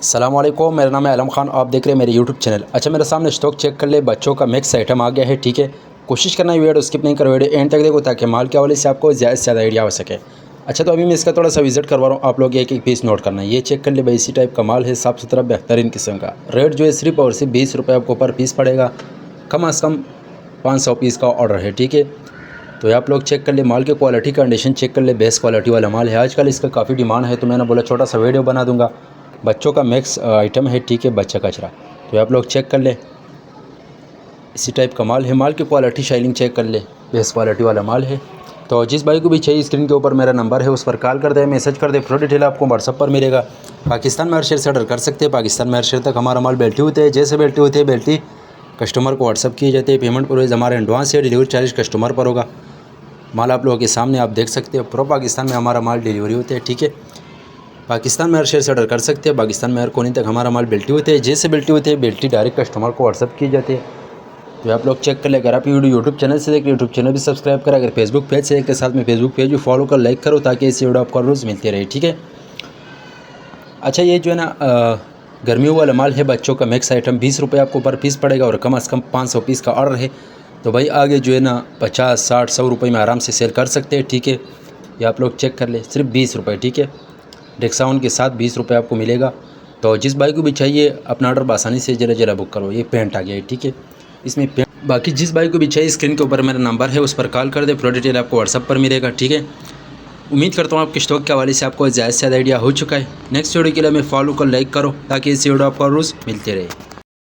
अस्सलामुअलैकुम, मेरा नाम है आलम खान। आप देख रहे हैं मेरे यूट्यूब चैनल। अच्छा, मेरे सामने स्टॉक चेक कर ले, बच्चों का मैक्स आइटम आ गया है। ठीक है, कोशिश करना वीडियो स्किप नहीं करो, वीडियो एंड तक देखो ताकि माल के हवाले से आपको ज़्यादा से ज़्यादा आइडिया हो सके। अच्छा, तो अभी मैं इसका थोड़ा सा विजिट करवा रहा हूँ, आप लोग एक एक पीस नोट करना है। ये चेक कर ले भाई, इसी टाइप का माल है, साफ़ सुथरा बेहतरीन किस्म का। रेट जो है सिर्फ और सिर्फ 20 रुपये आपको पर पीस पड़ेगा। कम अज़ कम 500 पीस का ऑर्डर है। ठीक है, तो आप लोग चेक कर ले, माल की क्वालिटी कंडीशन चेक कर ले, बेस्ट क्वालिटी वाला माल है। आजकल इसका काफ़ी डिमांड है, तो मैंने बोला छोटा सा वीडियो बना दूंगा। बच्चों का मैक्स आइटम है। ठीक है, बच्चा कचरा, तो आप लोग चेक कर ले, इसी टाइप का माल है। माल की क्वालिटी शाइनिंग चेक कर ले, बेस्ट क्वालिटी वाला माल है। तो जिस भाई को भी चाहिए, स्क्रीन के ऊपर मेरा नंबर है, उस पर कॉल कर दे, मैसेज कर दे, पूरा डिटेल आपको व्हाट्सअप पर मिलेगा। पाकिस्तान में हर शहर से ऑर्डर कर सकते हैं। पाकिस्तान में हर शहर तक हमारा माल बेल्टी होते हैं। जैसे बेल्टी होती है, बेल्टी कस्टमर को व्हाट्सअप किए जाते हैं। पेमेंट प्रोसेस हमारा एडवांस है, डिलीवरी चार्ज कस्टमर पर होगा। माल आप लोगों के सामने आप देख सकते हो, पूरा पाकिस्तान में हमारा माल डिलीवरी होते हैं। ठीक है, पाकिस्तान में हर शहर से ऑर्डर कर सकते हैं। पाकिस्तान में हर कोने तक हमारा माल बेल्टी होते हैं। जैसे बेल्टी होती है, बेल्टी डायरेक्ट कस्टमर को व्हाट्सअप की जाती है। तो आप लोग चेक कर ले। अगर आप वीडियो यूट्यूब चैनल से देख रहे, यूट्यूब चैनल भी सब्सक्राइब करें। अगर फेसबुक पेज से देख के साथ में फेसबुक पेज भी फॉलो कर, लाइक करो, ताकि इस वीडियो आपको रोज़ मिलती रहे। ठीक है, अच्छा, ये जो है ना गर्मियों वाला माल है, बच्चों का मैक्स आइटम 20 रुपये आपको पर पीस पड़ेगा और कम से कम 500 पीस का ऑर्डर है। तो भाई आगे जो है ना 50, 60, 100 रुपये में आराम से सेल कर सकते हैं। ठीक है, ये आप लोग चेक कर ले, सिर्फ 20 रुपये। ठीक है, डिस्काउंट के साथ 20 रुपये आपको मिलेगा। तो जिस भाई को भी चाहिए, अपना ऑर्डर आसानी से जरा जरा बुक करो। ये पेंट आ गया है। ठीक है, इसमें पेंट, बाकी जिस भाई को भी चाहिए, स्क्रीन के ऊपर मेरा नंबर है, उस पर कॉल कर दे, पूरा डिटेल आपको व्हाट्सअप पर मिलेगा। ठीक है, उम्मीद करता हूँ आपके स्टॉक के हवाले से आपको ज़्यादा से ज़्यादा आइडिया हो चुका है। नेक्स्ट वीडियो के लिए मैं फॉलो कर, लाइक करो, ताकि इस वीडियो आपको रोज़ मिलते रहे।